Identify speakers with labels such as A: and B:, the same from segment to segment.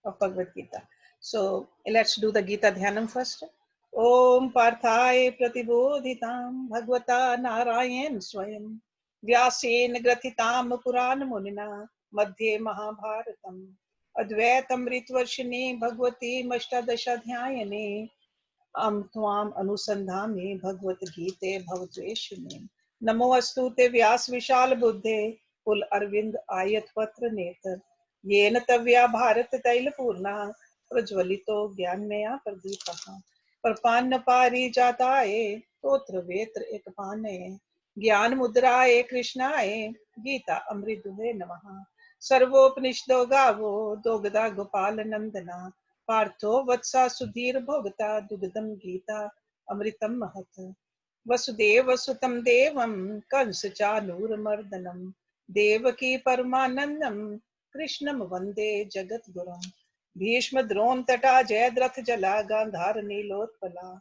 A: of Bhagavad Gita. So let's do the Gita Dhyanam first. Om Parthaya Pratibodhitam Bhagavata Narayan Swayam Vyasen Grathitam Puran Munina Madhye Mahabharatam Advaitam Ritvarshini Bhagavati Mashtadashadhyayane Tvam Anusandhami Bhagavad Gita Bhavatreshume Namo Astute Vyas Vishal Buddhe Pul Arvind Ayat Patra Netar येन तव्या भारत तैल पूर्णा प्रज्वलितो ज्ञानमया प्रदीपः प्रपन्न पारिजाताय तोत्र वेत्र एकपाने ज्ञान मुद्राय कृष्णाय गीता अमृतुहे नमः सर्वोपनिषदो गावो दोगदा गोपाल नंदना पार्थो वत्सा सुधीर भोगता दुग्धम गीता अमृतम महत् वसुदेव सुतम देवम कंस चानूरमर्दनम देवकी परमानंदम कृष्णम वंदे जगत गुरुम भीष्म द्रोण तटा जयद्रथ जला गांधार नीलोत्पला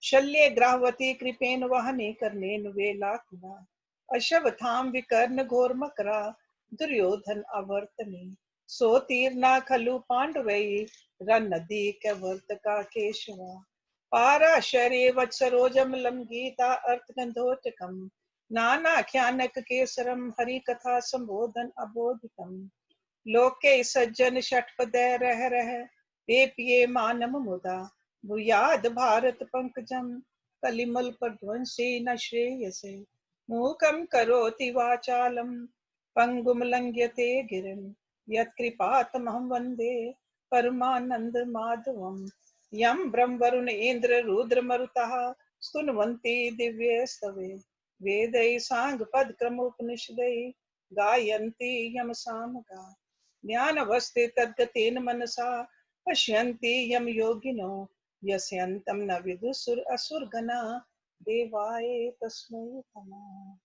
A: शल्य ग्राहवती कृपेन वहने कर्णेन वेलाकुला अश्वत्थाम विकर्ण घोर मकरा दुर्योधन अवर्तनी सोतीर्णा खलु पांडवै रन नदी कैवर्तका केशवा पाराशरे वत्सरोजमलं गीता अर्थगंधोचकम नानाख्यानक केसरम हरि कथा संबोधन अबोधितम लोके सज्जन षटपदय रह रह पेपिये मानम मुदा भूयाद भारत पंकजम कलिमल प्रध्वंसे न श्रेयसे मूकं करोति वाचालम पंगुम लंघ्यते गिरिम यत्कृपातमहं वन्दे परमानंद माधवम यम ब्रह्म वरुण इंद्र रुद्र मरुतः स्तुन्वन्ति दिव्यस्तवे वेदै सांग पद क्रमोपनिषदै गायन्ति यम सामगा ज्ञानवस्थे तद्गतेन मनसा पश्यन्ति यम योगिनो यस्यन्तं न विदुसुर असुरगणा देवाय तस्मै नमः.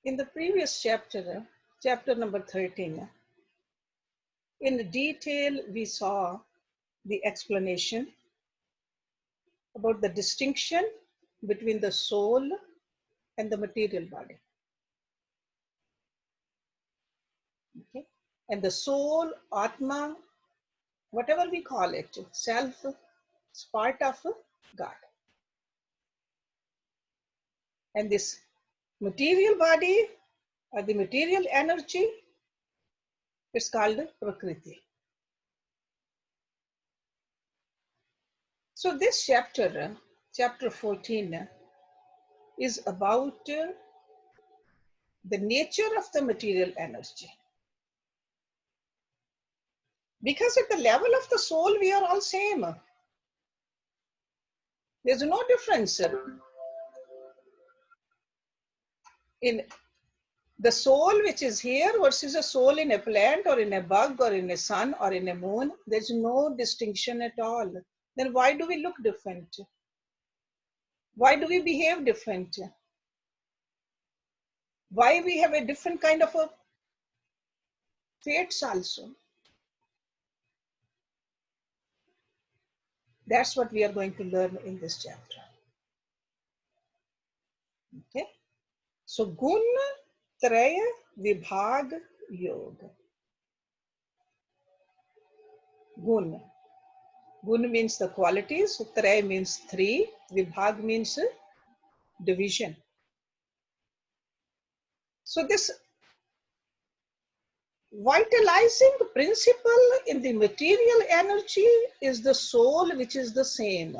A: In the previous chapter, chapter number 13, in detail we saw the explanation about the distinction between the soul and the material body. Okay? And the soul, Atma, whatever we call it, self, is part of God. And this material body or the material energy, it's called Prakriti. So this chapter, chapter 14, is about the nature of the material energy. Because at the level of the soul, we are all same. There's no difference in the soul which is here versus a soul in a plant or in a bug or in a sun or in a moon. There's no distinction at all. Then why do we look different? Why do we behave different? Why we have a different kind of a fates also? That's what we are going to learn in this chapter. Okay. So Gunatraya Vibhaga Yoga. Gun. Gun means the qualities. Traya means three. Vibhag means division. So this vitalizing principle in the material energy is the soul, which is the same.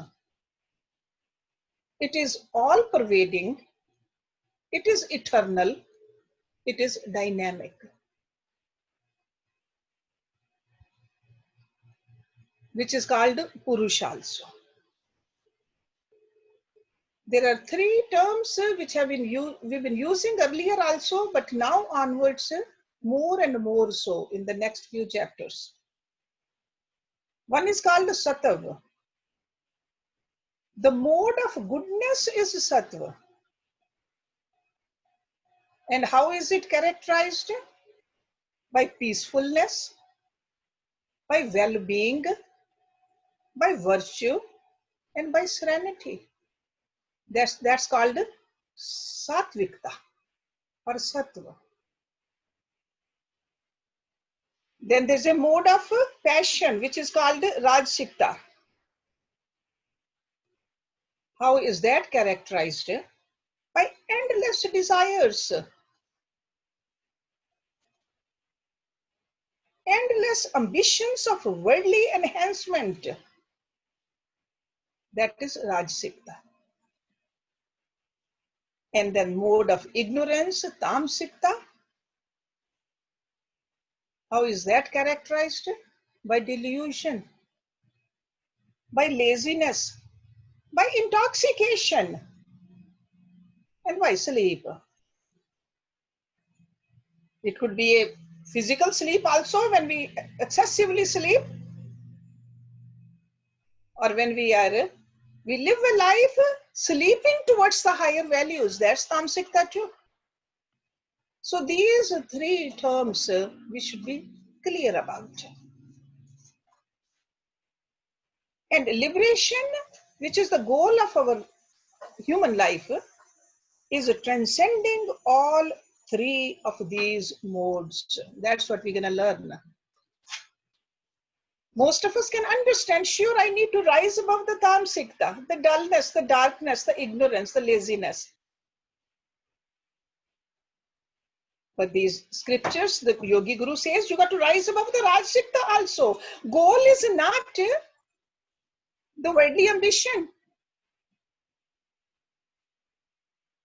A: It is all pervading. It is eternal. It is dynamic. Which is called Purusha also. There are three terms which we've been using earlier also, but now onwards more and more so in the next few chapters. One is called Sattva. The mode of goodness is Sattva. And how is it characterized? By peacefulness, by well-being, by virtue, and by serenity. That's called Sattvikta. or sattva. Then there's a mode of passion which is called rajsikta. How is that characterized? By endless desires, endless ambitions of worldly enhancement. That is rajsikta. And then mode of ignorance, tamsikta. How is that characterized? By delusion, by laziness, by intoxication, and by sleep. It could be a physical sleep also when we excessively sleep, or when we live a life sleeping towards the higher values. That's tamsikta too. So these three terms we should be clear about. And liberation, which is the goal of our human life, is transcending all three of these modes. That's what we're going to learn. Most of us can understand, sure, I need to rise above the tamsikta, the dullness, the darkness, the ignorance, the laziness. But these scriptures, the Yogi Guru says, you got to rise above the rajsikta also. Goal is not the worldly ambition.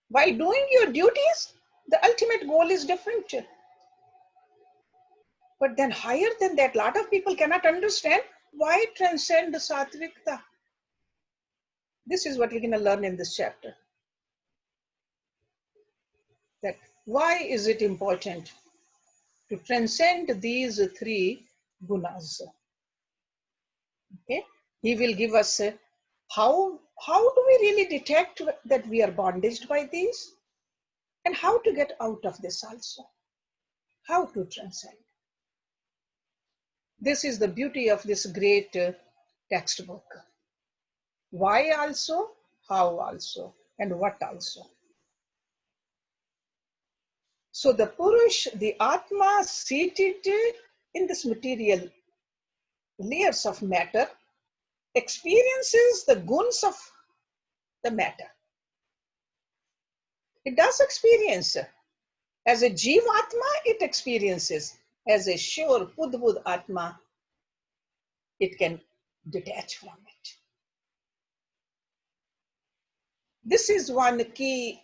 A: While doing your duties, the ultimate goal is different. But then higher than that, a lot of people cannot understand why transcend the satvikta. This is what we're going to learn in this chapter. That why is it important to transcend these three gunas? Okay, he will give us how do we really detect that we are bondaged by these, and how to get out of this also, how to transcend. This is the beauty of this great textbook. Why also, how also, and what also. So the Purush, the Atma seated in this material layers of matter, experiences the guns of the matter. It does experience. As a Jivatma, it experiences. As a sure Pudbud Atma, it can detach from it. This is one key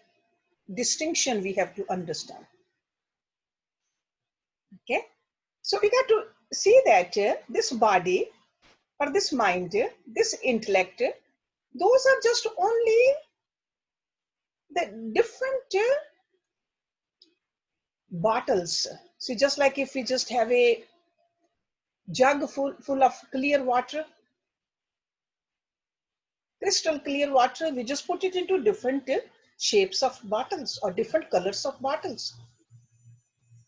A: distinction we have to understand. Okay, so we got to see that this body or this mind, this intellect, those are just only the different bottles. See, just like if we just have a jug full of clear water, crystal clear water, we just put it into different shapes of bottles or different colors of bottles.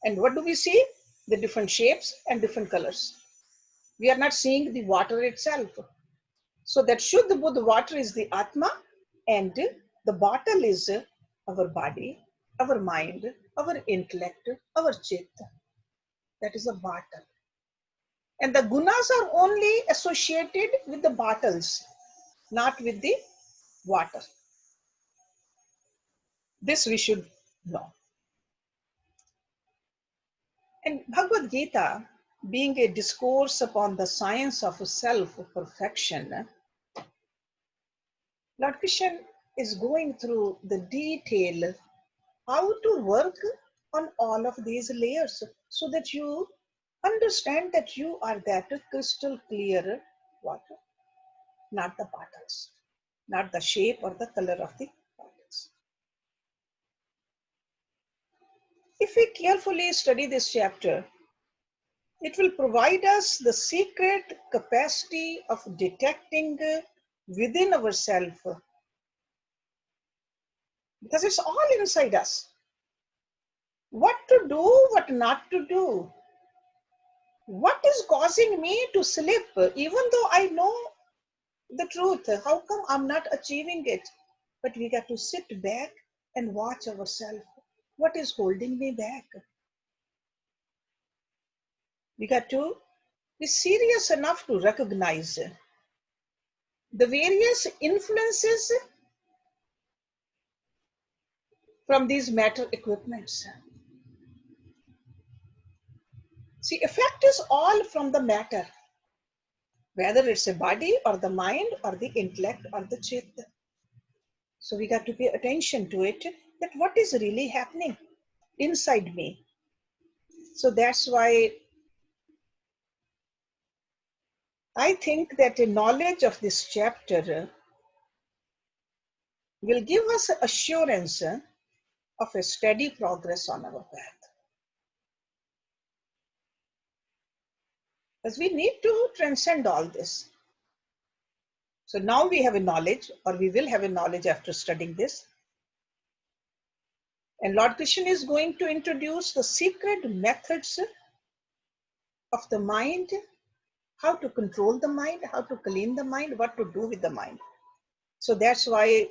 A: And what do we see? The different shapes and different colors. We are not seeing the water itself. So that Shuddha Buddha water is the Atma, and the bottle is our body, our mind, our intellect, our chit. That is a bottle. And the gunas are only associated with the bottles, not with the water. This we should know. And Bhagavad Gita, being a discourse upon the science of self-perfection, Lord Krishna is going through the detail how to work on all of these layers so that you understand that you are that crystal clear water, not the bottles, not the shape or the color of the bottles. If we carefully study this chapter, it will provide us the secret capacity of detecting within ourselves, because it's all inside us. What to do, what not to do. What is causing me to slip, even though I know the truth? How come I'm not achieving it? But we got to sit back and watch ourselves. What is holding me back? We got to be serious enough to recognize the various influences from these matter equipments. See, effect is all from the matter, whether it's a body or the mind or the intellect or the chitta. So we got to pay attention to it, that what is really happening inside me. So that's why I think that a knowledge of this chapter will give us assurance of a steady progress on our path. Because we need to transcend all this. So now we have a knowledge, or we will have a knowledge after studying this. And Lord Krishna is going to introduce the secret methods of the mind, how to control the mind, how to clean the mind, what to do with the mind. So that's why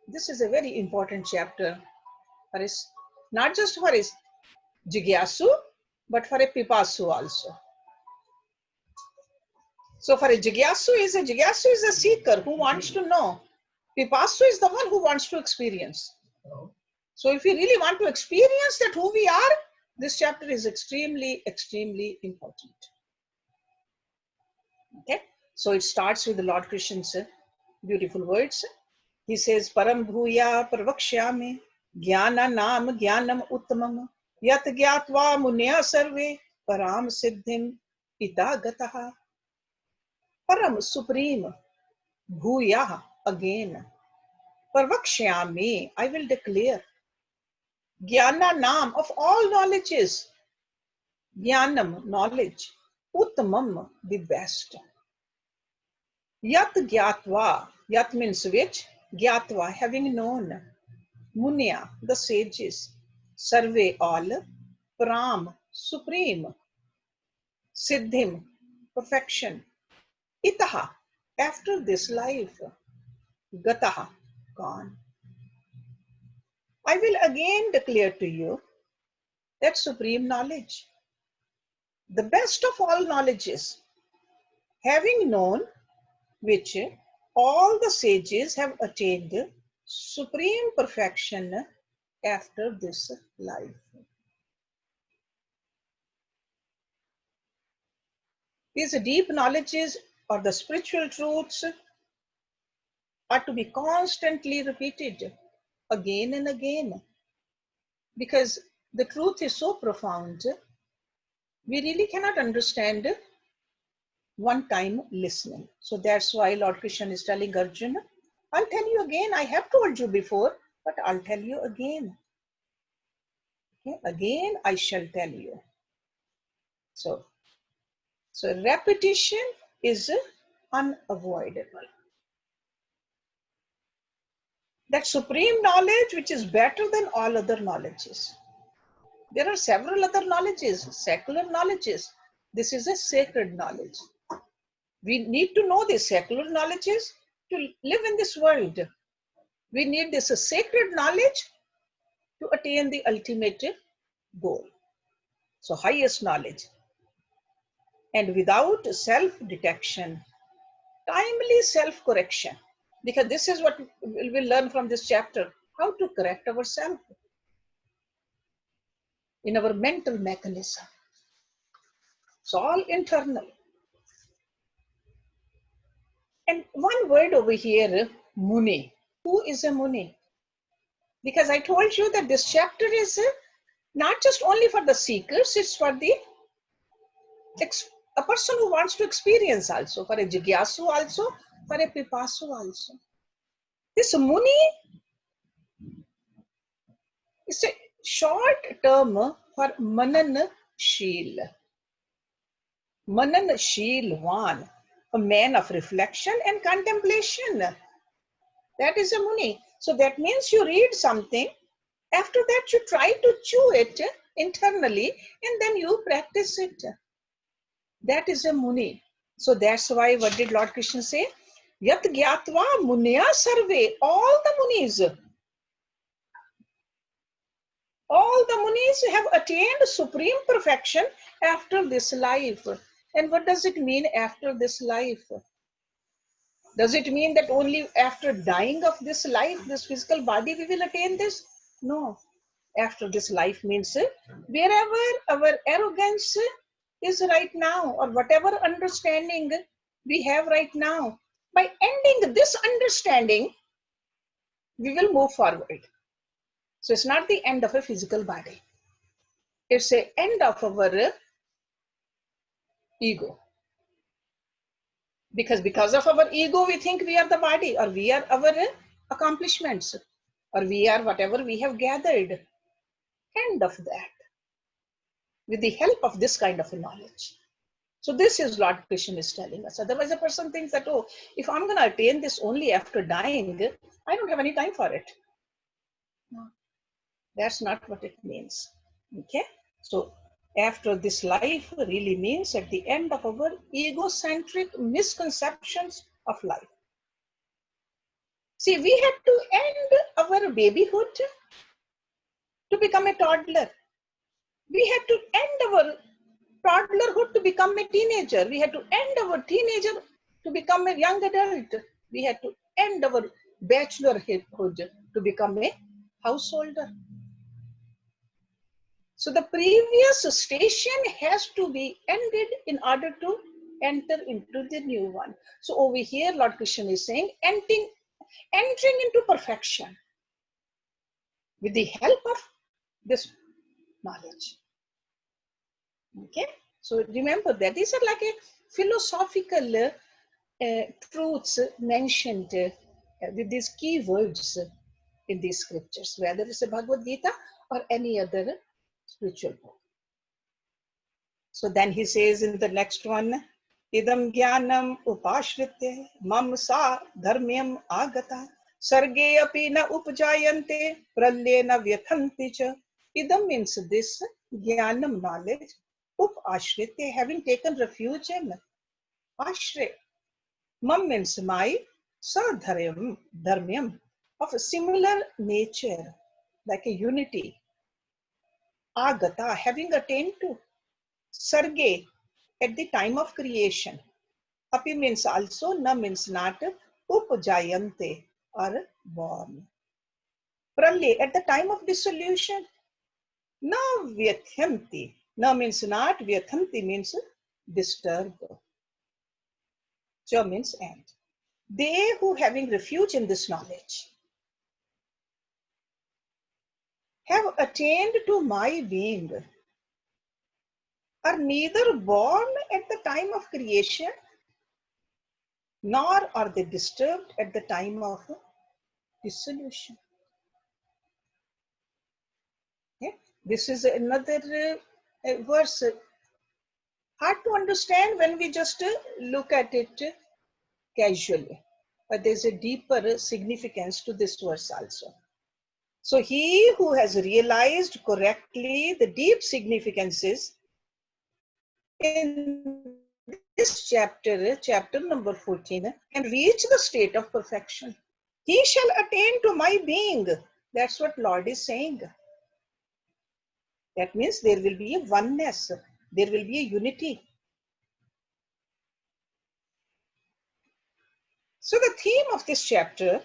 A: this is a very important chapter for his, not just for his jigyasu, but for a pipasu also. So for a jigyasu is a seeker who wants to know. Pipasu is the one who wants to experience. So if we really want to experience that who we are, this chapter is extremely, extremely important. Okay, so it starts with the Lord Krishna's beautiful words. He says, Param bhuya parvakshyami jnana nam jnanam uttamam yat gyatva munya sarve param siddhim ita gataha. Param, supreme, bhuya, again, parvakshyami, I will declare, jnana nam, of all knowledges, jnanam, knowledge, uttamam, the best. Yat gyatva, yat means which, gyatva, having known, munya, the sages, sarve, all, param, supreme, siddhim, perfection, itaha, after this life, gataha, gone. I will again declare to you that supreme knowledge, the best of all knowledges, having known which all the sages have attained supreme perfection after this life. These deep knowledges or the spiritual truths are to be constantly repeated again and again, because the truth is so profound, we really cannot understand one time listening. So that's why Lord Krishna is telling Arjuna, I'll tell you again, I have told you before, but I'll tell you again. Okay? Again, I shall tell you. So repetition is unavoidable. That supreme knowledge which is better than all other knowledges. There are several other knowledges, secular knowledges. This is a sacred knowledge. We need to know these secular knowledges to live in this world. We need this sacred knowledge to attain the ultimate goal. So highest knowledge. And without self-detection, timely self-correction, because this is what we'll learn from this chapter, how to correct ourselves in our mental mechanism. It's all internal. And one word over here, Muni. Who is a Muni? Because I told you that this chapter is not just only for the seekers, it's for a person who wants to experience also, for a jigyasu also, for a pipasu also. This Muni is a short term for Mananshil. Mananshilwan, a man of reflection and contemplation. That is a Muni. So that means you read something, after that you try to chew it internally and then you practice it. That is a Muni. So that's why, what did Lord Krishna say? Yat gyatva munya sarve, all the Munis, all All the Munis have attained supreme perfection after this life. And what does it mean after this life? Does it mean that only after dying of this life, this physical body, we will attain this? No. After this life means wherever our arrogance is right now, or whatever understanding we have right now, by ending this understanding, we will move forward. So it's not the end of a physical body. It's the end of our ego. Because of our ego, we think we are the body, or we are our accomplishments, or we are whatever we have gathered. End of that. With the help of this kind of knowledge. So this is Lord Krishna is telling us. Otherwise, a person thinks that, oh, if I'm going to attain this only after dying, I don't have any time for it. No, that's not what it means. Okay? So after this life really means at the end of our egocentric misconceptions of life. See, we had to end our babyhood to become a toddler. We had to end our toddlerhood to become a teenager. We had to end our teenager to become a young adult. We had to end our bachelorhood to become a householder. So the previous station has to be ended in order to enter into the new one. So over here, Lord Krishna is saying, entering into perfection with the help of this knowledge. Okay? So remember that these are like a philosophical truths mentioned with these key words in these scriptures, whether it's a Bhagavad Gita or any other spiritual book. So then he says in the next one, idam jnanam upashritya mam sa dharmyam agata sarge api na upjayante pralye na vyathanti cha. Idam means this jnanam, knowledge, upashritya, having taken refuge in, ashray, mam means my, sa dharmyam, of a similar nature, like a unity, agata, having attained to, sarge, at the time of creation, api means also, na means not, upjayante, or born, pralye, at the time of dissolution, na vyathanti, na means not, vyathanti means disturb, cha means end. They who having refuge in this knowledge have attained to my being, are neither born at the time of creation, nor are they disturbed at the time of dissolution. Okay? This is another verse, hard to understand when we just look at it casually, but there's a deeper significance to this verse also. So he who has realized correctly the deep significances in this chapter, chapter number 14, can reach the state of perfection. He shall attain to my being. That's what Lord is saying. That means there will be a oneness. There will be a unity. So the theme of this chapter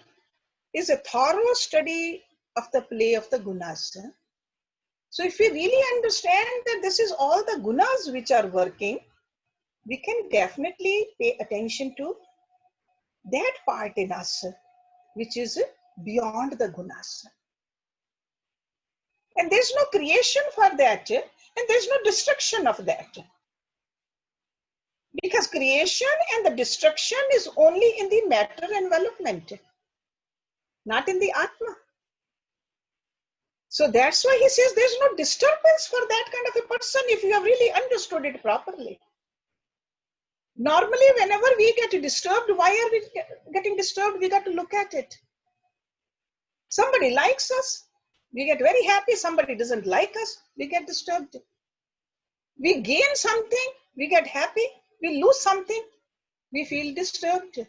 A: is a thorough study of the play of the gunas. So if we really understand that this is all the gunas which are working, we can definitely pay attention to that part in us which is beyond the gunas. And there's no creation for that, and there's no destruction of that. Because creation and the destruction is only in the matter envelopment, not in the Atma. So that's why he says there's no disturbance for that kind of a person if you have really understood it properly. Normally, whenever we get disturbed, why are we getting disturbed? We got to look at it. Somebody likes us, we get very happy. Somebody doesn't like us, we get disturbed. We gain something, we get happy. We lose something, we feel disturbed.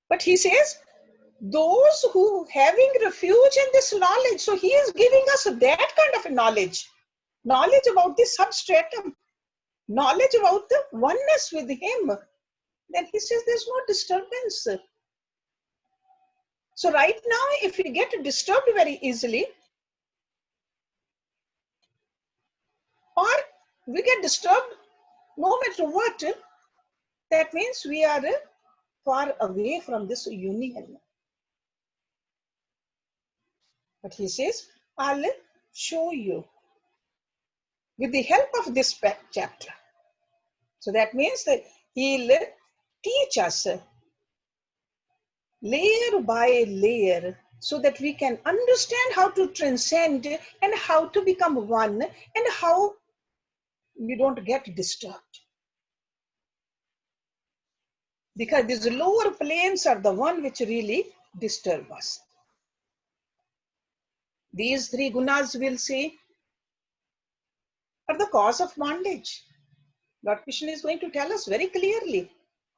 A: But he says, those who having refuge in this knowledge. So he is giving us that kind of a knowledge about the substratum, knowledge about the oneness with him. Then he says there's no disturbance. So right now, if we get disturbed very easily, or we get disturbed no matter what, that means we are far away from this union. But he says, I'll show you with the help of this chapter. So that means that he'll teach us layer by layer so that we can understand how to transcend and how to become one and how we don't get disturbed. Because these lower planes are the one which really disturb us. These three gunas, we'll see, are the cause of bondage. Lord Krishna is going to tell us very clearly,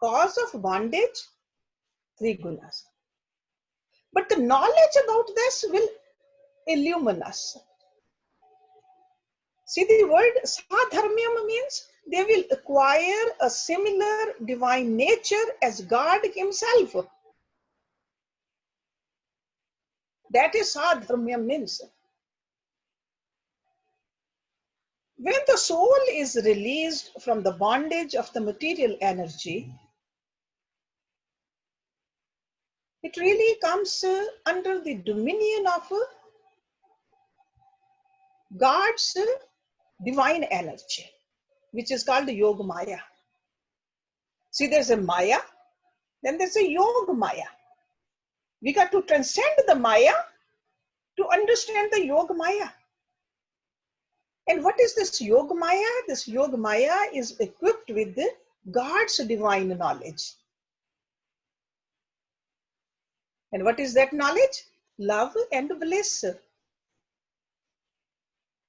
A: cause of bondage, three gunas. But the knowledge about this will illumine us. See, the word sadharmyam means they will acquire a similar divine nature as God himself. That is sadharmyam means. When the soul is released from the bondage of the material energy, it really comes under the dominion of God's divine energy, which is called the Yoga Maya. See, there's a Maya, then there's a Yoga Maya. We got to transcend the Maya to understand the Yoga Maya. And what is this Yoga Maya? This Yoga Maya is equipped with God's divine knowledge. And what is that knowledge? Love and bliss.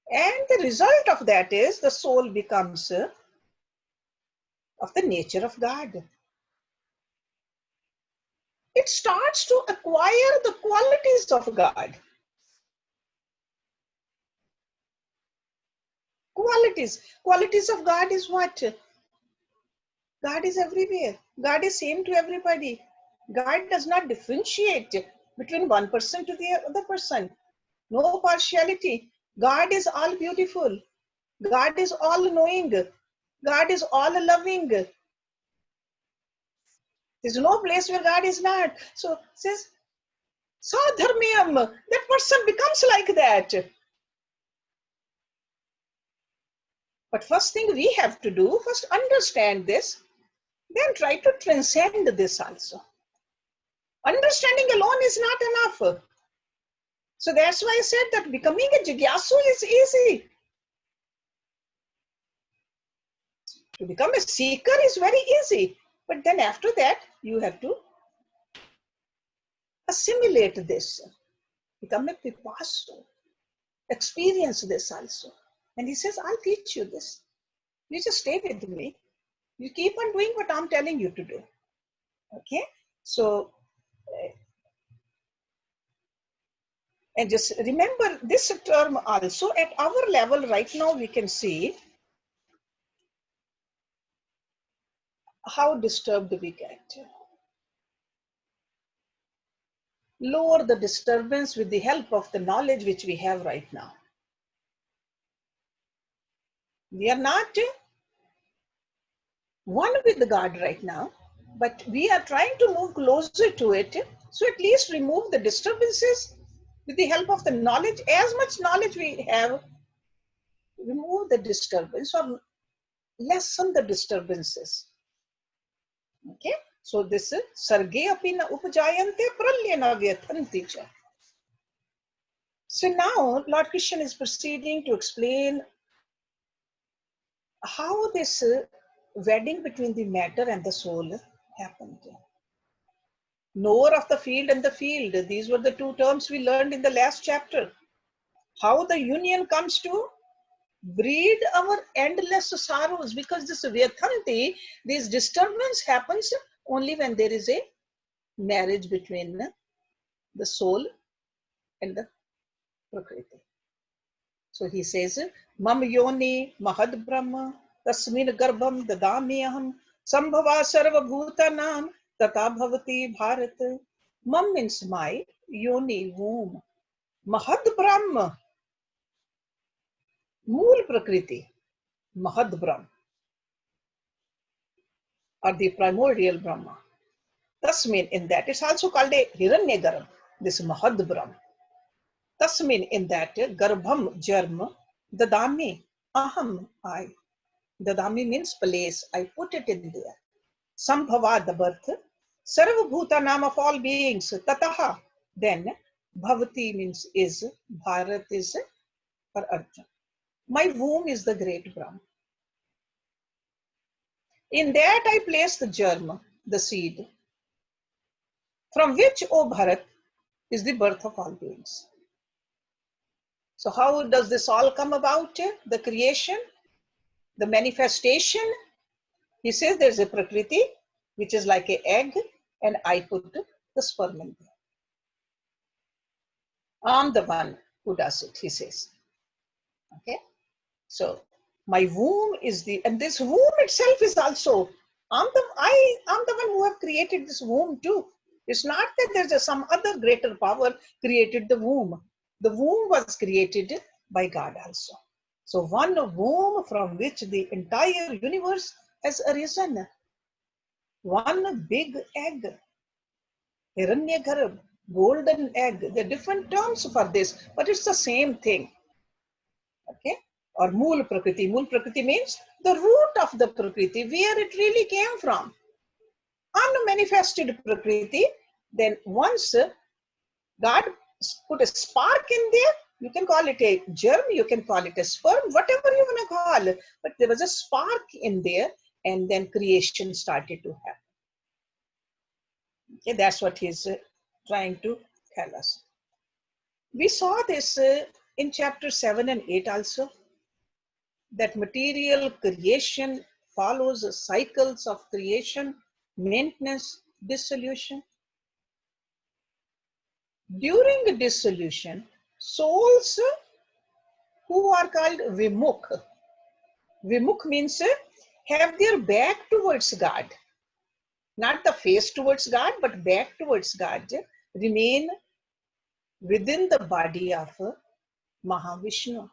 A: And the result of that is the soul becomes of the nature of God. It starts to acquire the qualities of God. Qualities of God is what? God is everywhere. God is same to everybody. God does not differentiate between one person to the other person. No partiality. God is all beautiful. God is all knowing. God is all loving. There's no place where God is not. So it says, Sadharmyam, that person becomes like that. But first thing we have to do, first understand this, then try to transcend this also. Understanding alone is not enough. So that's why I said that becoming a jigyasu is easy. To become a seeker is very easy. But then after that, you have to assimilate this. Become a pipasu. Experience this also. And he says, I'll teach you this. You just stay with me. You keep on doing what I'm telling you to do. Okay? So, and just remember this term also at our level right now, we can see how disturbed we get. Lower the disturbance with the help of the knowledge which we have right now. We are not one with the God right now, but we are trying to move closer to it. So at least remove the disturbances with the help of the knowledge. As much knowledge we have, remove the disturbance or lessen the disturbances. Okay, so this is sarge apina upajayante pralyana vyathanti cha. So now Lord Krishna is proceeding to explain how this wedding between the matter and the soul happened. Knower of the field and the field, these were the two terms we learned in the last chapter. How the union comes to breed our endless sorrows, because this vyathanti, this disturbance happens only when there is a marriage between the soul and the Prakriti. So he says, Mam yoni mahad brahma, tasmin garbham dadami aham, sambhava sarva bhutanam, tata bhavati bharat. Mam means my, yoni, womb. Mahad brahma, mool Prakriti, mahad brahma, or the primordial Brahma. Tasmin, in that, it's also called a Hiranyagarbha, this mahad brahma. Tasmin, in that, garbham, germ, dadami, aham, I. Dadami means place, I put it in there. Sambhava, the birth. Sarva bhuta nam, of all beings. Tataha, then. Bhavati means is. Bharat is for Arjuna. My womb is the great Brahma. In that I place the germ, the seed, from which, O Bharat, is the birth of all beings. So how does this all come about? The creation, the manifestation. He says there's a Prakriti, which is like an egg, and I put the sperm in there. I'm the one who does it, he says. Okay. So my womb is the, and this womb itself is also, I'm the one who have created this womb too. It's not that there's some other greater power created the womb. The womb was created by God also. So one womb from which the entire universe has arisen. One big egg. Hiranyagarbha, golden egg. There are different terms for this, but it's the same thing. Okay? Or Mool Prakriti. Mool Prakriti means the root of the Prakriti, where it really came from. Unmanifested Prakriti. Then once God put a spark in there, you can call it a germ, you can call it a sperm, whatever you want to call it. But there was a spark in there, and then creation started to happen. Okay, that's what he's trying to tell us. We saw this in chapter 7 and 8 also, that material creation follows cycles of creation, maintenance, dissolution. During dissolution, souls who are called Vimukh. Vimukh means have their back towards God. Not the face towards God, but back towards God. Remain within the body of Mahavishnu.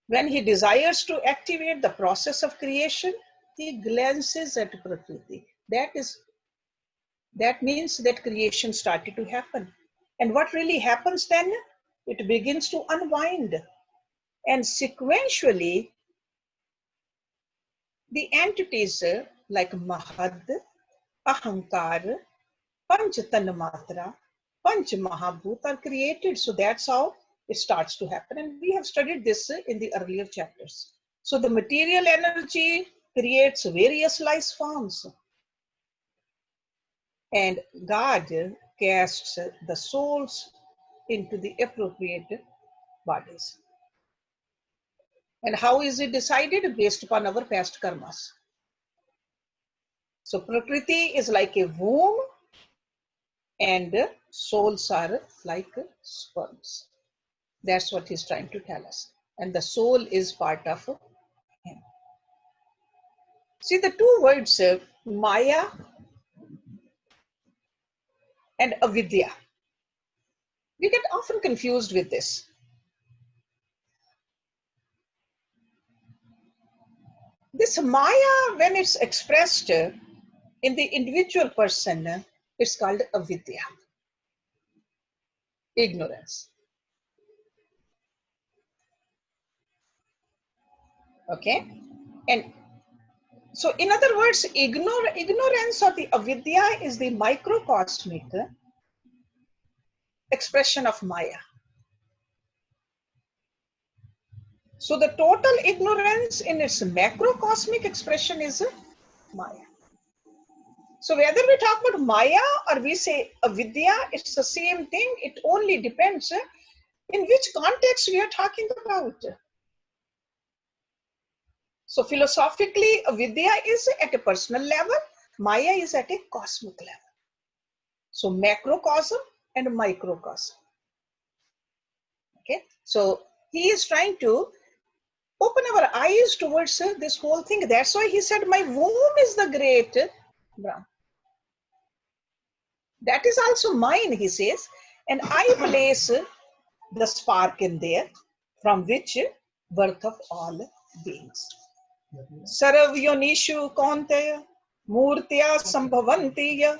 A: When he desires to activate the process of creation, he glances at Prakriti. That means that creation started to happen. And what really happens then? It begins to unwind. And sequentially, the entities like Mahad, Ahankar, Panch Tanmatra, Panch Mahabhut are created. So that's how it starts to happen. And we have studied this in the earlier chapters. So the material energy creates various life forms. And God casts the souls into the appropriate bodies. And how is it decided? Based upon our past karmas. So Prakriti is like a womb, and souls are like sperms. That's what he's trying to tell us. And the soul is part of him. See the two words, Maya and Avidya. We get often confused with this. This Maya, when it's expressed in the individual person, it's called Avidya, ignorance. Okay? And so, in other words, ignorance or the Avidya is the microcosmic expression of Maya. So, the total ignorance in its macrocosmic expression is Maya. So, whether we talk about Maya or we say Avidya, it's the same thing. It only depends in which context we are talking about. So, philosophically, Avidya is at a personal level, Maya is at a cosmic level. So macrocosm and microcosm. Okay, so he is trying to open our eyes towards this whole thing. That's why he said, my womb is the great Brahman. That is also mine, he says, and I place the spark in there from which birth of all beings. Sarv yonishu kaunteya murtya sambhavanti ya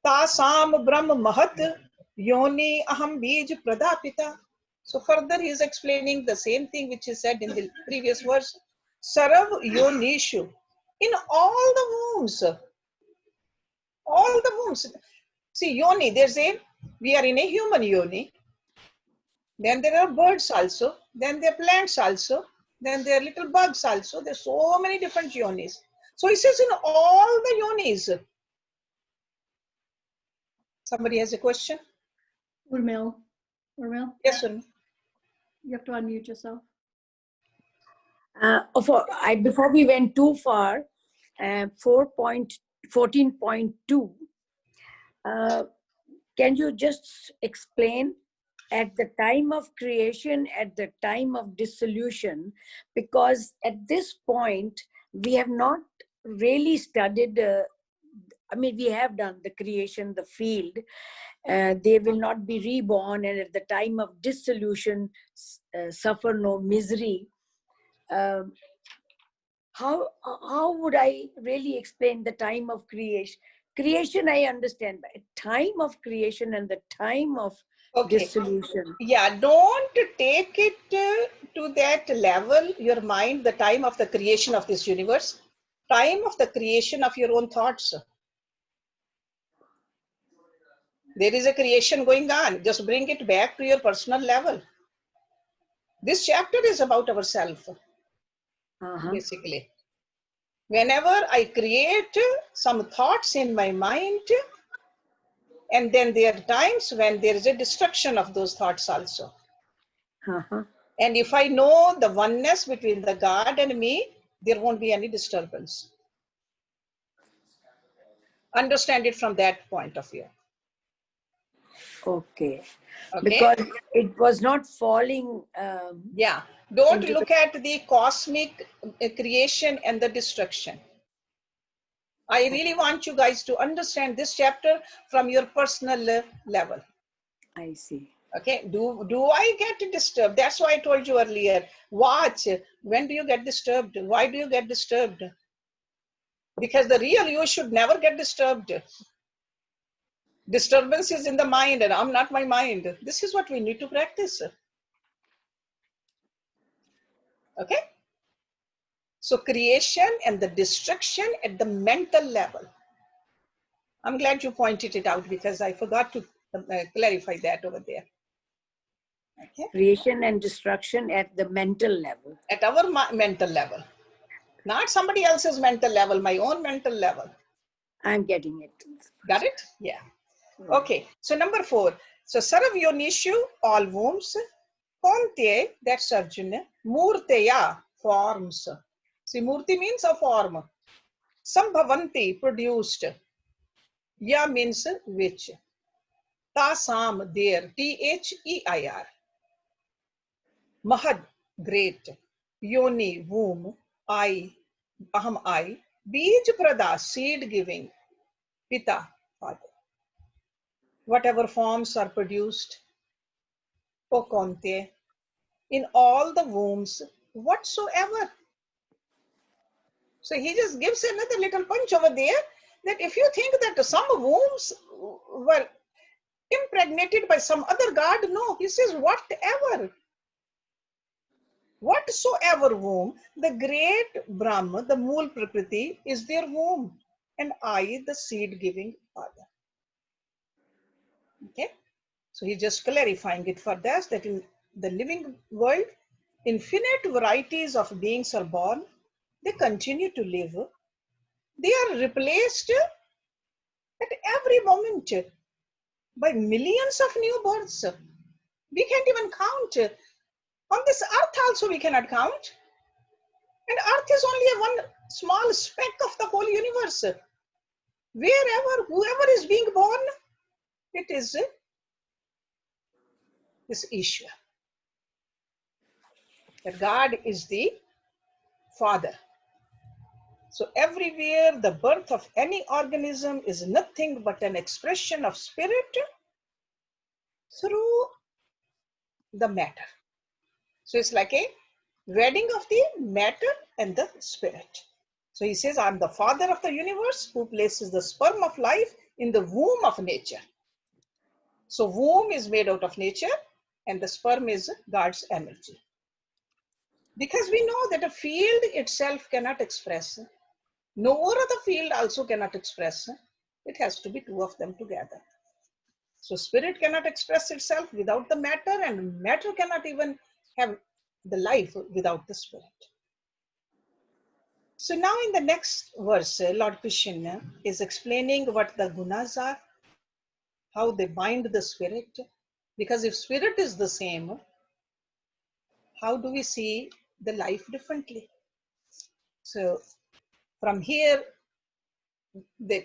A: tasam brahm mahat yoni aham bij pradapita. So further he is explaining the same thing which is said in the previous verse. Sarv yonishu, in all the wombs, all the wombs. See, yoni, there's a, we are in a human yoni. Then there are birds also. Then there are plants also. Then there are little bugs also. There's so many different yonis. So he says in all the yonis. Somebody has a question?
B: Urmil.
A: Yes, Urmil.
B: You have to unmute yourself.
C: Before we went too far, 14.2, can you just explain at the time of creation, at the time of dissolution? Because at this point, we have not really studied, we have done the creation, the field. They will not be reborn, and at the time of dissolution, suffer no misery. How would I really explain the time of creation? Creation, I understand, but time of creation and the time of dissolution.
A: Yeah, don't take it to that level, your mind, the time of the creation of this universe, time of the creation of your own thoughts. There is a creation going on. Just bring it back to your personal level. This chapter is about ourselves, basically. Whenever I create some thoughts in my mind, and then there are times when there is a destruction of those thoughts also. And if I know the oneness between the God and me, there won't be any disturbance. Understand it from that point of view.
C: Okay. Because it was not falling.
A: Yeah. Don't look at the cosmic creation and the destruction. I really want you guys to understand this chapter from your personal level.
C: I see.
A: Okay. Do I get disturbed? That's why I told you earlier. Watch. When do you get disturbed? Why do you get disturbed? Because the real you should never get disturbed. Disturbance is in the mind, and I'm not my mind. This is what we need to practice. Okay. So creation and the destruction at the mental level. I'm glad you pointed it out because I forgot to clarify that over there. Okay.
C: Creation and destruction at the mental level.
A: At our mental level. Not somebody else's mental level, my own mental level.
C: I'm getting it.
A: Got it? Yeah. Okay. So number 4. So Sarv Yonishu, all wombs. Konte, that's Arjuna. Murteya, forms. See, Murti means a form. Sambhavanti, produced. Ya means which. Tasam, there. Their. Mahad, great. Yoni, womb. I, aham, I. Bij prada, seed giving. Pita, father. Whatever forms are produced. O Konte, in all the wombs whatsoever. So he just gives another little punch over there that if you think that some wombs were impregnated by some other god, no, he says whatever. Whatsoever womb, the great Brahma, the Mool Prakriti, is their womb, and I, the seed giving father. Okay, so he's just clarifying it for us that in the living world, infinite varieties of beings are born, they continue to live, they are replaced at every moment by millions of new births. We can't even count. On this earth also we cannot count. And earth is only a one small speck of the whole universe. Wherever, whoever is being born, It is this Ishwar. That God is the Father. So everywhere the birth of any organism is nothing but an expression of spirit through the matter. So it's like a wedding of the matter and the spirit. So he says, I'm the father of the universe who places the sperm of life in the womb of nature. So womb is made out of nature and the sperm is God's energy. Because we know that a field itself cannot express, nor the field also cannot express. It has to be two of them together. So spirit cannot express itself without the matter, and matter cannot even have the life without the spirit. So now in the next verse, Lord Krishna is explaining what the gunas are, how they bind the spirit. Because if spirit is the same, how do we see the life differently? So from here, the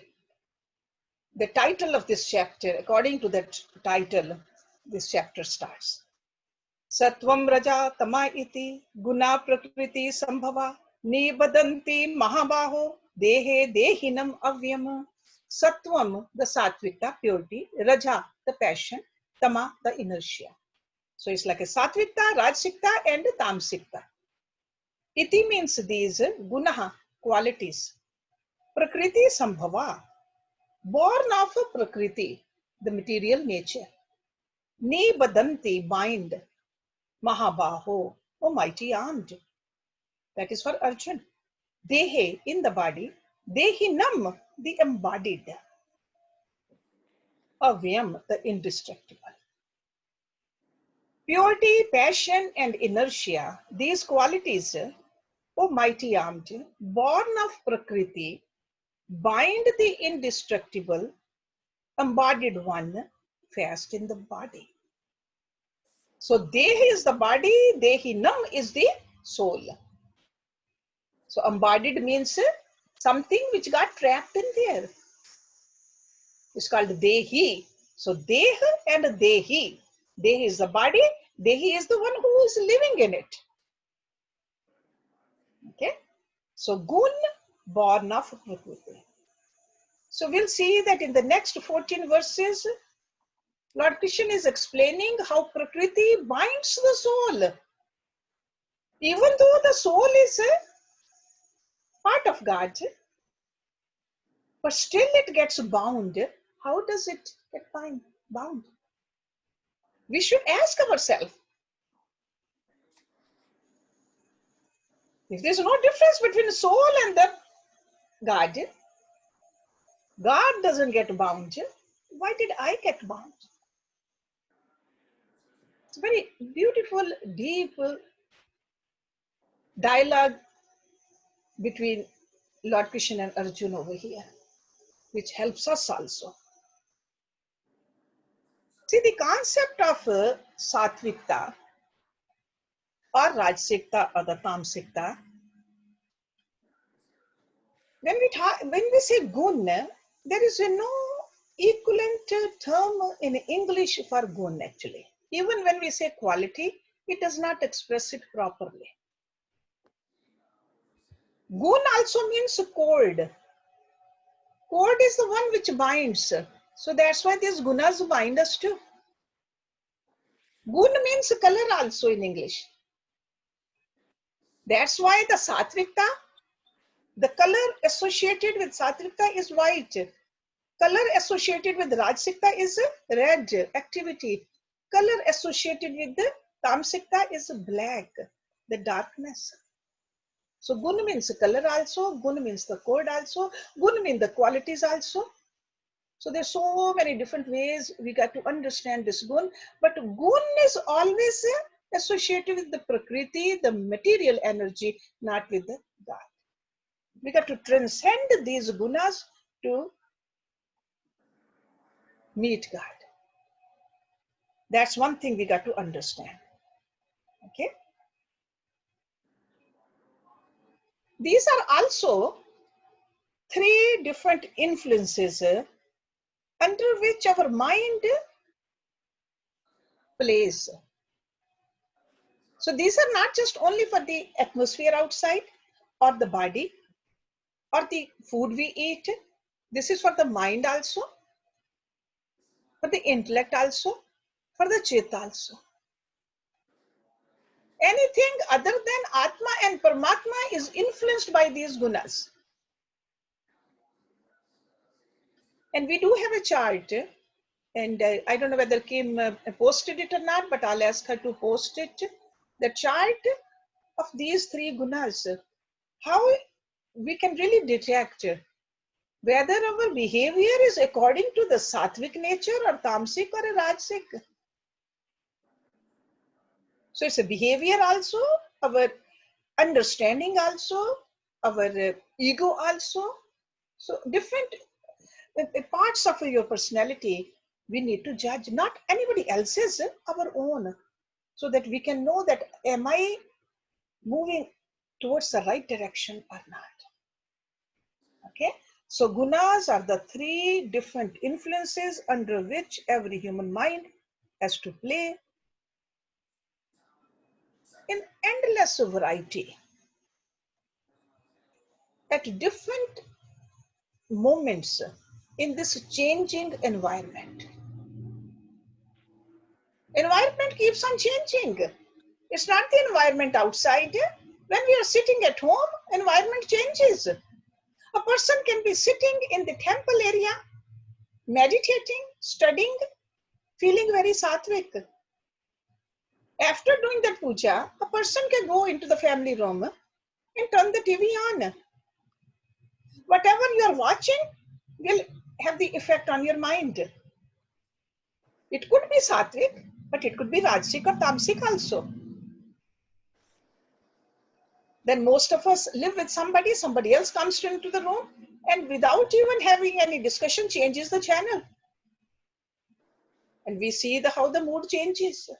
A: title of this chapter, according to that title, this chapter starts. Sattvam raja tama iti guna prakriti sambhava nibadanti mahabaho dehe dehinam avyam. Sattvam, the sattvika, purity, raja, the passion, tama, the inertia. So it's like a sattvika, rajsikta and tamsikta. Iti means these gunaha, qualities. Prakriti sambhava, born of prakriti, the material nature. Nibadanti, bind. Mahabaho, oh mighty armed. That is for Arjun. Dehe, in the body. Dehinam, the embodied. Avyam, the indestructible. Purity, passion, and inertia, these qualities, O mighty armed, born of Prakriti, bind the indestructible, embodied one, fast in the body. So Dehi is the body, Dehinam is the soul. So embodied means something which got trapped in there. It's called Dehi. So Deh and Dehi. Dehi is the body, Dehi is the one who is living in it. Okay. So Gun, born of Prakriti. So we'll see that in the next 14 verses, Lord Krishna is explaining how Prakriti binds the soul. Even though the soul is a part of God, but still it gets bound. How does it get bound? We should ask ourselves, if there's no difference between soul and the God, God doesn't get bound, why did I get bound? It's a very beautiful, deep dialogue between Lord Krishna and Arjuna over here, which helps us also. See, the concept of Satvikta or Rajsikta or the Tamsikta, when we say gun, there is no equivalent term in English for gun actually. Even when we say quality, it does not express it properly. Gun also means cord. Cord is the one which binds. So that's why these gunas bind us too. Gun means color also in English. That's why the Satvikta, the color associated with Satvikta is white. Color associated with Rajsikta is red, activity. Color associated with the Tamsikta is black, the darkness. So gun means color also, gun means the code also, gun means the qualities also. So there's so many different ways we got to understand this gun, but gun is always associated with the Prakriti, the material energy, not with the God. We got to transcend these gunas to meet God. That's one thing we got to understand. Okay. These are also three different influences under which our mind plays. So these are not just only for the atmosphere outside or the body or the food we eat. This is for the mind also, for the intellect also, for the chit also. Anything other than Atma and Paramatma is influenced by these gunas. And we do have a chart, and I don't know whether Kim posted it or not, but I'll ask her to post it. The chart of these three gunas, how we can really detect whether our behavior is according to the sattvic nature or tamasic or a rajasic. So it's a behavior also, our understanding also, our ego also. So different parts of your personality we need to judge, not anybody else's, our own, so that we can know that am I moving towards the right direction or not. Okay, so gunas are the three different influences under which every human mind has to play in endless variety at different moments in this changing environment. Environment keeps on changing. It's not the environment outside. When we are sitting at home, environment changes. A person can be sitting in the temple area, meditating, studying, feeling very sattvic. After doing that puja, a person can go into the family room and turn the TV on. Whatever you are watching will have the effect on your mind. It could be sattvic, but it could be rajasic or tamasic also. Then most of us live with somebody else comes into the room and without even having any discussion changes the channel. And we see how the mood changes.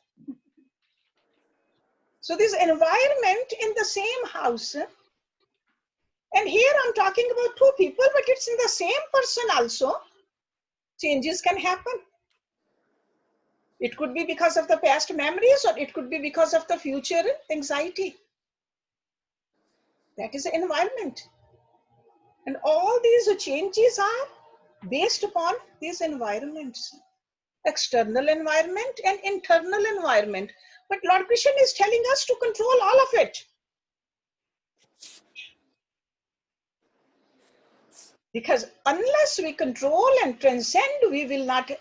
A: So this environment in the same house, and here I'm talking about two people, but it's in the same person also, changes can happen. It could be because of the past memories or it could be because of the future anxiety. That is the environment. And all these changes are based upon these environments. External environment and internal environment. But Lord Krishna is telling us to control all of it. Because unless we control and transcend, we will not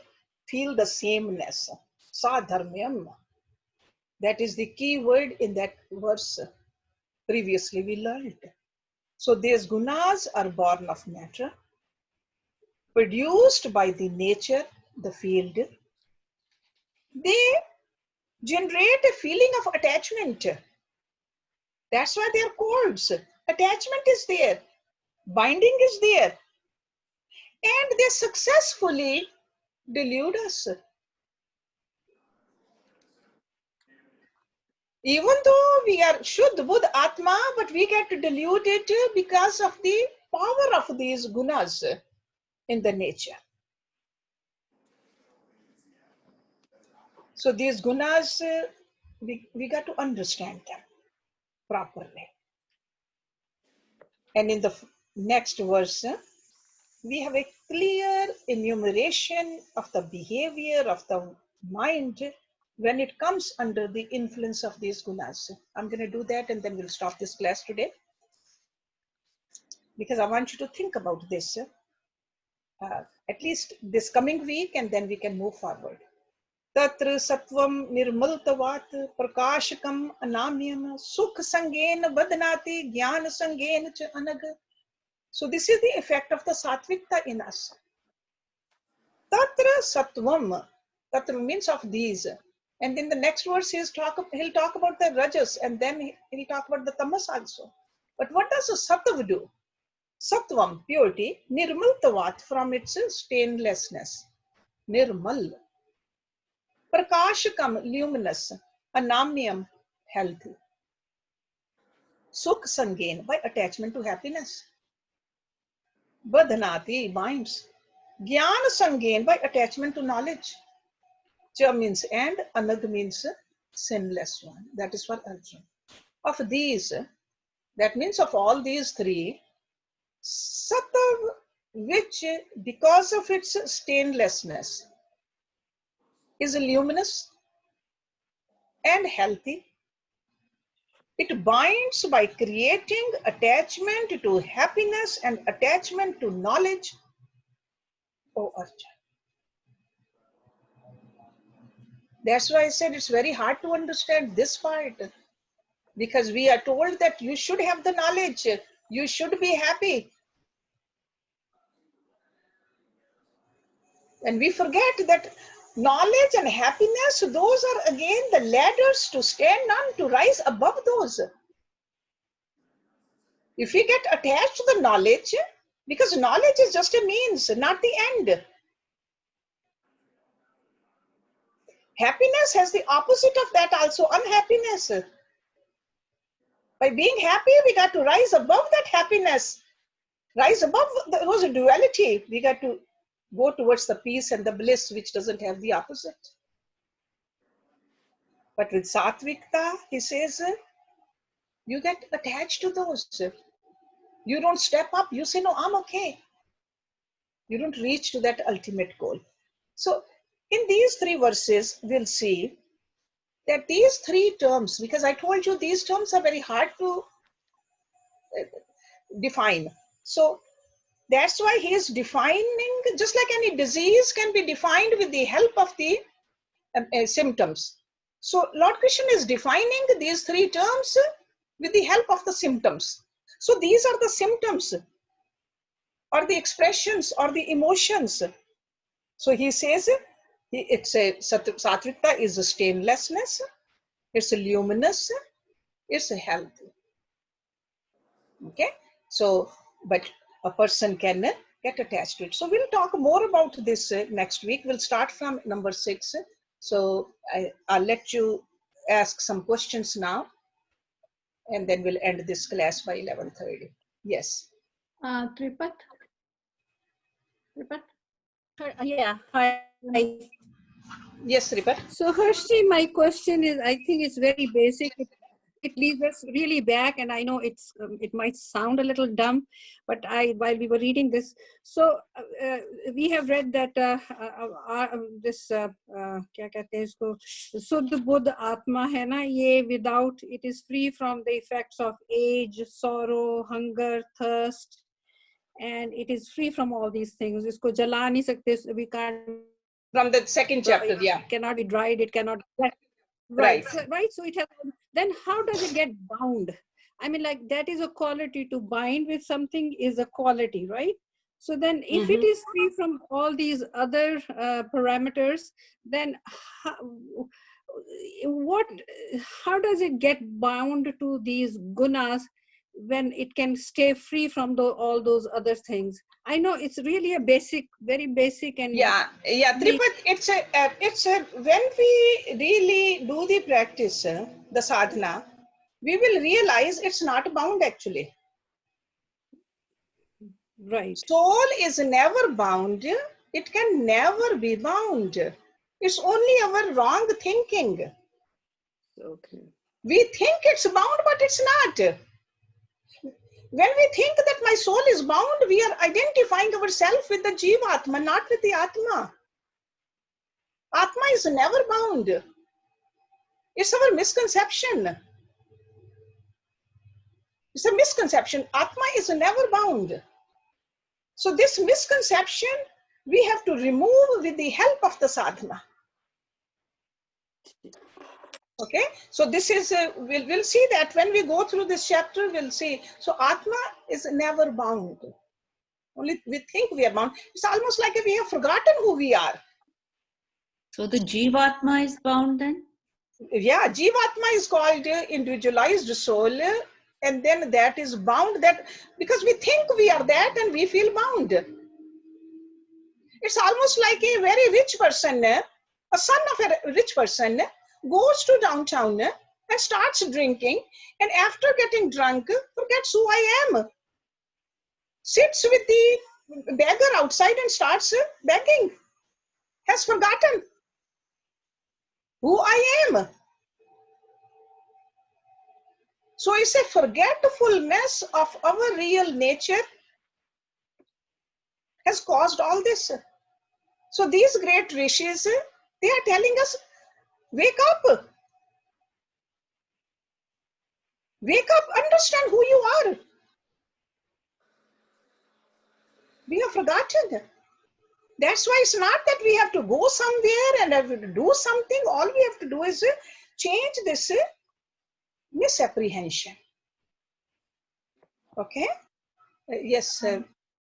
A: feel the sameness. Sadharmyam. That is the key word in that verse previously we learned. So these gunas are born of matter, produced by the nature, the field. They generate a feeling of attachment. That's why they are cords. Attachment is there, binding is there, and they successfully delude us. Even though we are Shuddha Buddha Atma, but we get deluded because of the power of these gunas in the nature. So these gunas, we got to understand them properly. And in the next verse, we have a clear enumeration of the behavior of the mind when it comes under the influence of these gunas. I'm going to do that and then we'll stop this class today, because I want you to think about this at least this coming week, and then we can move forward. Tatra Sattvam Nirmaltavat Prakashakam Anamyam Sukh Sangen Vadnati Jnana Sangen Cha Anag. So this is the effect of the Sattvikta in us. Tatra Sattvam. Tatra means of these. And in the next verse he'll talk about the Rajas, and then he'll talk about the Tamas also. But what does a Sattva do? Sattvam, purity, Nirmaltavat, from its stainlessness. Nirmal. Prakashakam, luminous. Anamyam, healthy. Sukh Sangen, by attachment to happiness. Badhanati, binds. Jnana some gain by attachment to knowledge. Cha means and, anag means sinless one. That is for Arjuna. Of these, that means of all these three, Satav, which because of its stainlessness is luminous and healthy, it binds by creating attachment to happiness and attachment to knowledge, O Arjuna. That's why I said it's very hard to understand this part, because we are told that you should have the knowledge, you should be happy. And we forget that knowledge and happiness, those are again the ladders to stand on, to rise above those. If we get attached to the knowledge, because knowledge is just a means, not the end. Happiness has the opposite of that also, unhappiness. By being happy, we got to rise above that happiness, rise above those duality. We got to go towards the peace and the bliss, which doesn't have the opposite. But with Satvikta, he says, you get attached to those. You don't step up. You say, no, I'm okay. You don't reach to that ultimate goal. So in these three verses, we'll see that these three terms, because I told you these terms are very hard to define. So that's why he is defining, just like any disease can be defined with the help of the symptoms. So Lord Krishna is defining these three terms with the help of the symptoms. So these are the symptoms or the expressions or the emotions. So he says it's a Satvikta is a stainlessness, it's a luminous, it's a healthy. Okay, so but a person can get attached to it. So we'll talk more about this next week. We'll start from number 6. So I'll let you ask some questions now, and then we'll end this class by 11:30. Yes.
B: Tripat?
D: Yeah, hi.
A: Yes, Ripat.
D: So Hershey, my question is, I think it's very basic. It leads us really back, and I know it might sound a little dumb, but while we were reading this, so we have read that this क्या कहते हैं इसको, शुद्ध बुद्ध आत्मा है ना, ये without, it is free from the effects of age, sorrow, hunger, thirst, and it is free from all these things. इसको जला नहीं सकते, we can't.
A: From the second chapter, yeah.
D: It cannot be dried, it cannot.
A: Right.
D: So it has. Then how does it get bound? I mean, like, that is a quality. To bind with something is a quality, right? So then if it is free from all these other parameters, then how does it get bound to these gunas when it can stay free from all those other things? I know it's really a basic, very basic, and
A: Tripat, it's a when we really do the practice, the sadhana, we will realize it's not bound actually.
D: Right.
A: Soul is never bound. It can never be bound. It's only our wrong thinking.
D: Okay.
A: We think it's bound, but it's not. When we think that my soul is bound, we are identifying ourselves with the Jivatma, not with the Atma. Atma is never bound. It's our misconception. It's a misconception. Atma is never bound. So this misconception, we have to remove with the help of the sadhana. Okay, so this is, we'll see that when we go through this chapter, we'll see. So Atma is never bound. Only we think we are bound. It's almost like we have forgotten who we are.
E: So the Jivatma is bound then?
A: Yeah, Jivatma is called individualized soul, and then that is bound, that because we think we are that and we feel bound. It's almost like a very rich person, a son of a rich person, goes to downtown and starts drinking, and after getting drunk, forgets who I am. Sits with the beggar outside and starts begging, has forgotten who I am. So it's a forgetfulness of our real nature has caused all this. So these great rishis, they are telling us, wake up. Wake up, understand who you are. We have forgotten. That's why it's not that we have to go somewhere and have to do something. All we have to do is change this misapprehension. Okay? Yes.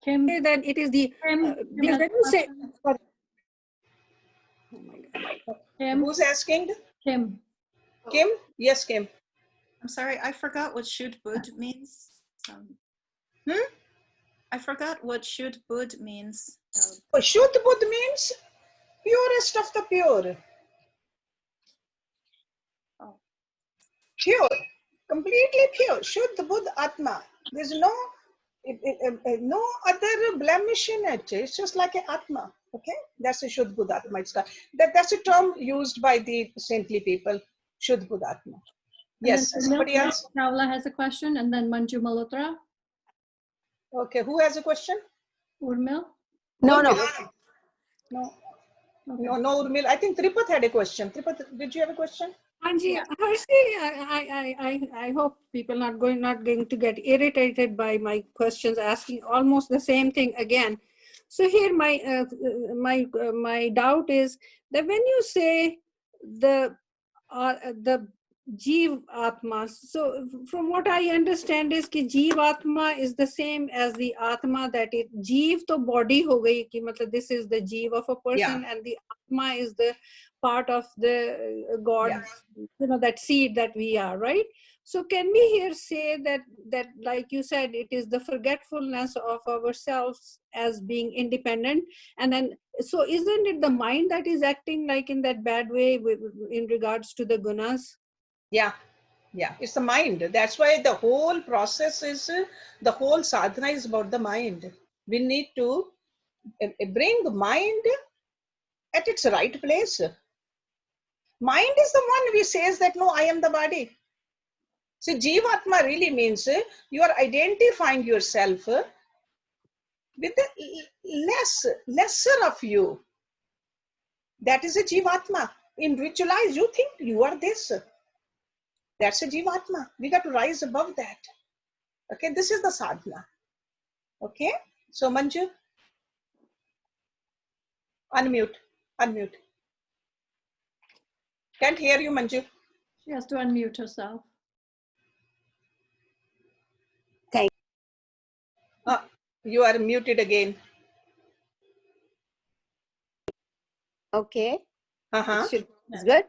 B: Kim,
D: Say that it is the
B: Kim,
D: because when you say, sorry. Oh my God.
B: Kim,
A: Who's asking?
B: Kim.
A: Kim? Yes, Kim.
F: I'm sorry, I forgot what Shuddh Buddh means. I forgot what Shuddh Buddh means.
A: Shuddh Buddh means purest of the pure.
F: Oh.
A: Pure. Completely pure. Shuddh Buddh Atma. There's no no other blemish in it. It's just like an Atma. Okay? That's a Shuddh Buddh Atma. That's a term used by the saintly people. Shuddh Buddh Atma. Yes. Somebody else?
B: Chawla has a question, and then Manju Malhotra.
A: Okay. Who has a question?
B: Urmil.
C: No,
A: Urmil,
C: no.
A: okay. No, Urmil. I think Tripat had a question. Tripat, did you have a question?
D: Anji, Hershey, I hope people not going to get irritated by my questions, asking almost the same thing again. So here my doubt is that when you say the Jeev Atma, so from what I understand is कि Jeev Atma is the same as the Atma, that it Jeev to body ho gayi कि मतलब this is the Jeev of a person, and the Atma is the part of the God, that seed that we are, right? So can we here say that like you said, it is the forgetfulness of ourselves as being independent, and then so isn't it the mind that is acting like in that bad way in regards to the gunas?
A: Yeah, it's the mind. That's why the whole process is, the whole sadhana is about the mind. We need to bring mind at its right place. Mind is the one who says that, no, I am the body. So Jivatma really means you are identifying yourself with the lesser of you. That is a Jivatma. Individualize, you think you are this. That's a Jivatma. We got to rise above that. Okay, this is the sadhana. Okay, so Manju, unmute. Can't hear you, Manju.
B: She has to unmute herself.
A: You are muted again.
C: Okay.
A: Uh-huh.
C: It's good.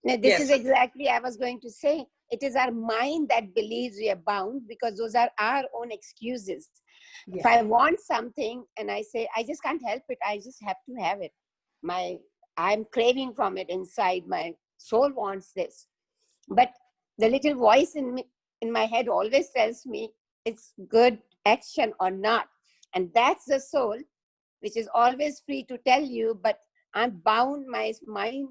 C: Now, this
A: Yes.
C: is exactly I was going to say. It is our mind that believes we are bound, because those are our own excuses.
A: Yeah.
C: If I want something and I say, I just can't help it, I just have to have it. I'm craving from it inside. My soul wants this. But the little voice in my head always tells me it's good action or not. And that's the soul, which is always free to tell you, but I'm bound. My mind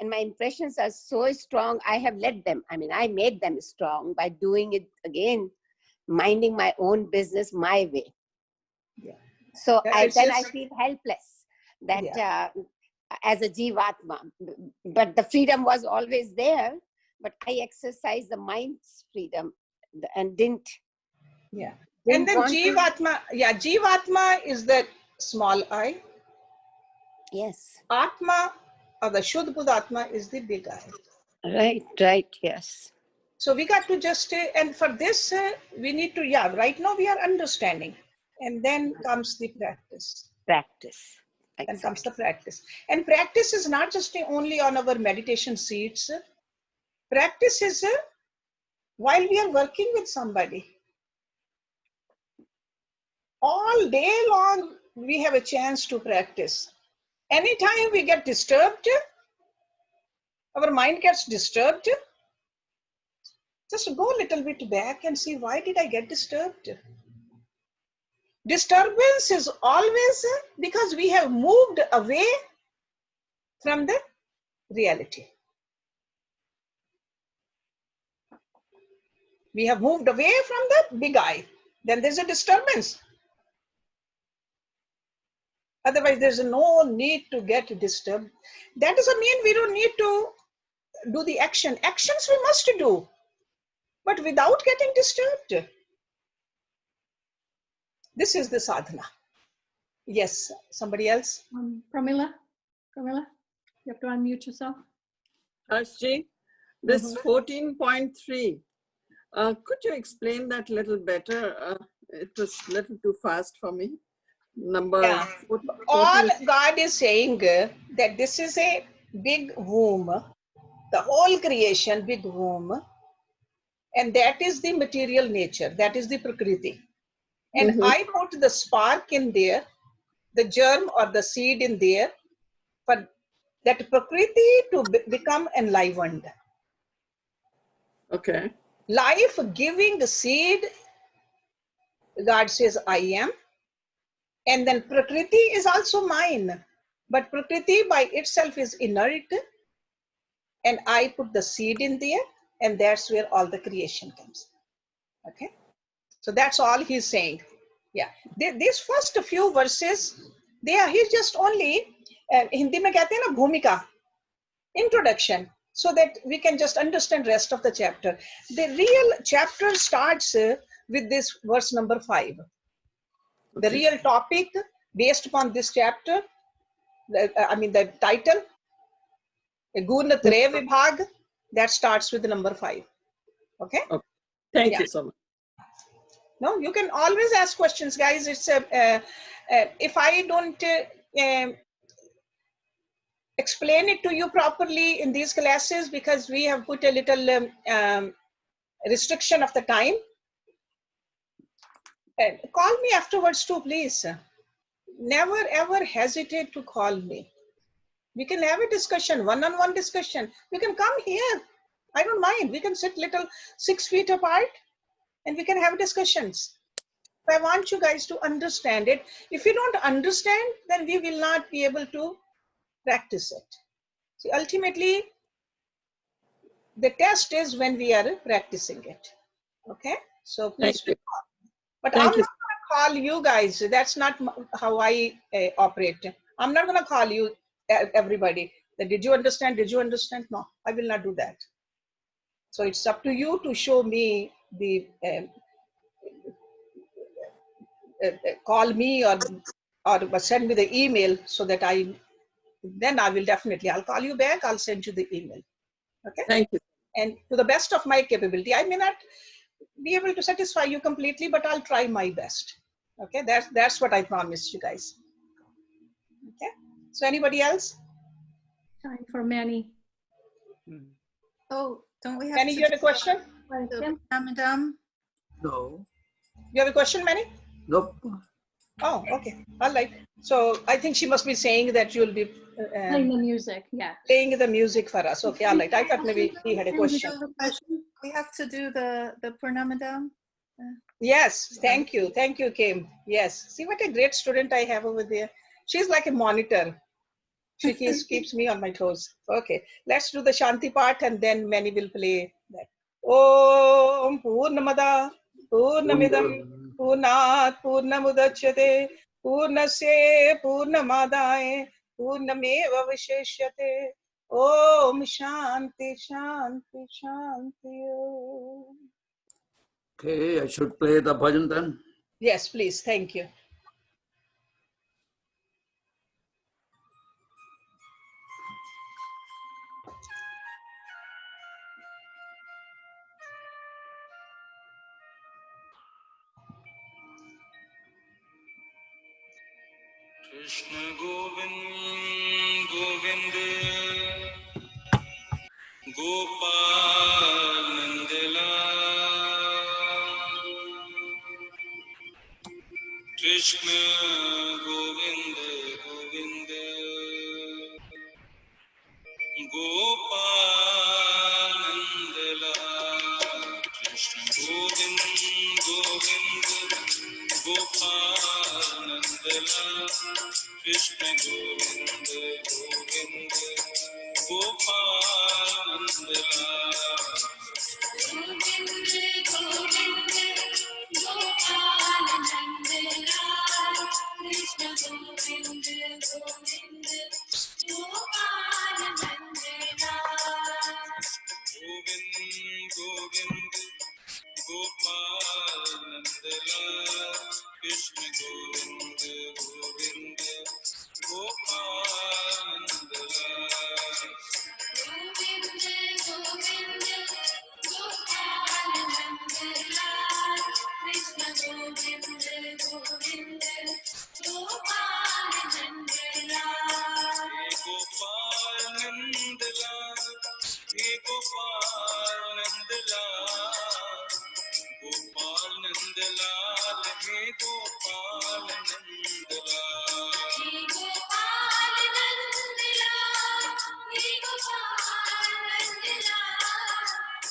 C: and my impressions are so strong, I have let them. I mean, I made them strong by doing it again, minding my own business my way.
A: Yeah.
C: So I
A: I
C: feel helpless that as a Jivatma. But the freedom was always there, but I exercised the mind's freedom and didn't.
A: Yeah. And then Jivatma, Jivatma is that small I.
C: Yes.
A: Atma, or the Shuddh Buddha Atma, is the big I.
C: Right, yes.
A: So we got to just, and for this, we need to, right now we are understanding. And then comes the practice.
C: Practice.
A: Then comes the practice. And practice is not just only on our meditation seats. Practice is while we are working with somebody. All day long, we have a chance to practice. Anytime we get disturbed, our mind gets disturbed, just go a little bit back and see, why did I get disturbed? Disturbance is always because we have moved away from the reality. We have moved away from the big I. Then there's a disturbance. Otherwise, there's no need to get disturbed. That doesn't mean we don't need to do the action. Actions we must do, but without getting disturbed. This is the sadhana. Yes, somebody else?
B: Pramila, you have to unmute yourself.
G: Hershji, this 14.3, could you explain that a little better? It was a little too fast for me. Number
A: Yeah.
G: 14.
A: All God is saying that this is a big womb, the whole creation, big womb, and that is the material nature, that is the Prakriti. And I put the spark in there, the germ or the seed in there, for that Prakriti to become enlivened.
G: Okay.
A: Life giving seed, God says, I am. And then Prakriti is also mine. But Prakriti by itself is inert. And I put the seed in there. And that's where all the creation comes. Okay. So that's all he's saying. Yeah. These first few verses, he's just only, Hindi mein kehte hain na, bhumika, introduction, so that we can just understand rest of the chapter. The real chapter starts with this verse number 5. The real topic based upon this chapter, the title, Gunatraya Vibhaga, that starts with the number 5. Okay?
G: Thank you so much.
A: No, you can always ask questions, guys. It's if I don't explain it to you properly in these classes, because we have put a little restriction of the time, call me afterwards too, please. Never ever hesitate to call me. We can have a discussion, one-on-one discussion. You can come here. I don't mind. We can sit little 6 feet apart and we can have discussions. I want you guys to understand it. If you don't understand, then we will not be able to practice it. See, ultimately, the test is when we are practicing it. Okay? So please do call. But I'm not going to call you guys. That's not how I operate. I'm not going to call you, everybody. Did you understand? Did you understand? No, I will not do that. So it's up to you to show me the, call me or send me the email so that then I will definitely, I'll call you back. I'll send you the email. Okay.
G: Thank you.
A: And to the best of my capability, I may not be able to satisfy you completely, but I'll try my best. Okay. That's what I promised you guys. Okay. So anybody else?
B: Time for Manny.
F: Oh, don't we have
A: Manny,
F: to
A: you have a question?
F: do Pramadam?
H: No.
A: You have a question, Manny?
H: Nope.
B: Oh,
A: okay. All right. So I think she must be saying that you'll be
B: playing the music, yeah.
A: Playing the music for us. Okay, all right. I thought maybe he had a question.
F: We have to do the Purnamadam?
A: Yes, thank you. Thank you, Kim. Yes. See what a great student I have over there. She's like a monitor. She keeps me on my toes. Okay, let's do the Shanti part and then Manny will play that. Om Purnamada Purnamidam Purnat Purnamudachyate Purnasya Purnamadaya Purnameva Visheshyate. Om Shanti Shanti Shanti Om.
H: Okay, I should play the bhajan then.
A: Yes, please. Thank you.
I: Krishna Govind Govind Gopal Nandala Krishna Govind Govind Gopal Nandala Krishna Govind Govind Gopal Krishna Govind Govind Gopal Nandlal Govind Govind Gopal Nandlal Krishna Govind Govind Gopal Nandlal Govind Govind Gopal Nandlal Krishna Govind Govind Gopal Nandlal Govind Govind Gopal Nandlal Krishna Govind Govind Gopal Nandlal Gopal Nandlal हे गोपाल नंदलाल गोपाल नंदलाल हे गोपाल नंदलाल हे गोपाल नंदलाल हे गोपाल नंदलाल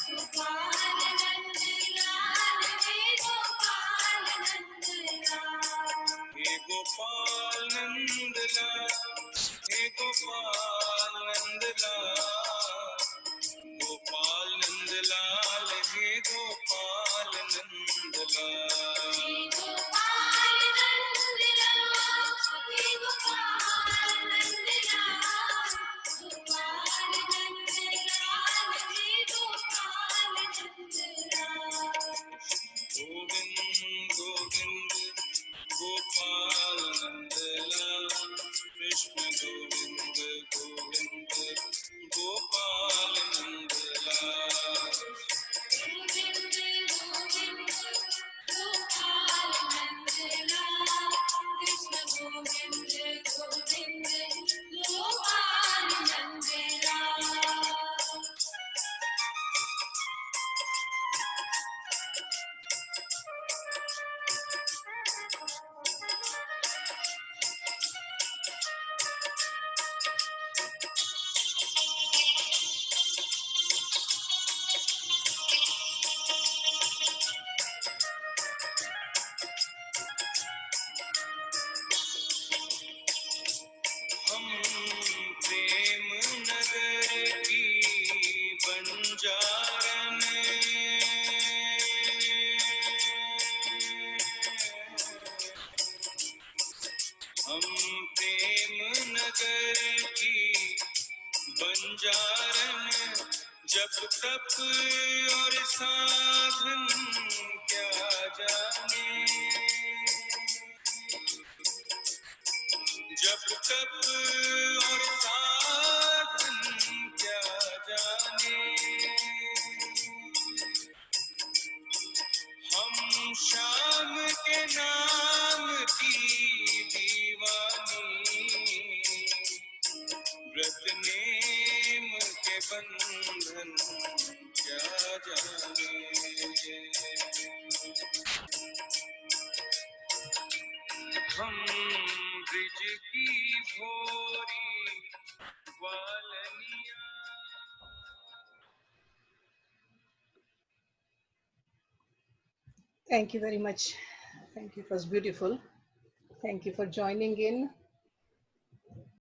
I: गोपाल नंदलाल हे गोपाल नंदलाल हे गोपाल नंदलाल हे गोपाल नंदलाल गोपाल नंदलाल हे गोपाल नंदलाल हे गोपाल नंदलाल हे गोपाल नंदलाल गोपाल नंदलाल हे गोपाल नंदलाल गोविंद गोविंद गोपाल नंदलाल कृष्ण गोविंद गोविंद गोपाल नंदलाल गोविंद गोविंद गोपाल नंदलाल कृष्ण गोविंद गोविंद गोपाल नंदलाल हम प्रेम नगर की बंजारन हम प्रेम नगर की बंजारन जप तप और साधन क्या जाने जप तप और साधन क्या जाने हम श्याम के नाम की दीवानी व्रत नेम के बंधन क्या जाने हम ब्रिज की भोरी ग्वालनिया
A: Thank you very much. Thank you. It was beautiful. Thank you for joining in.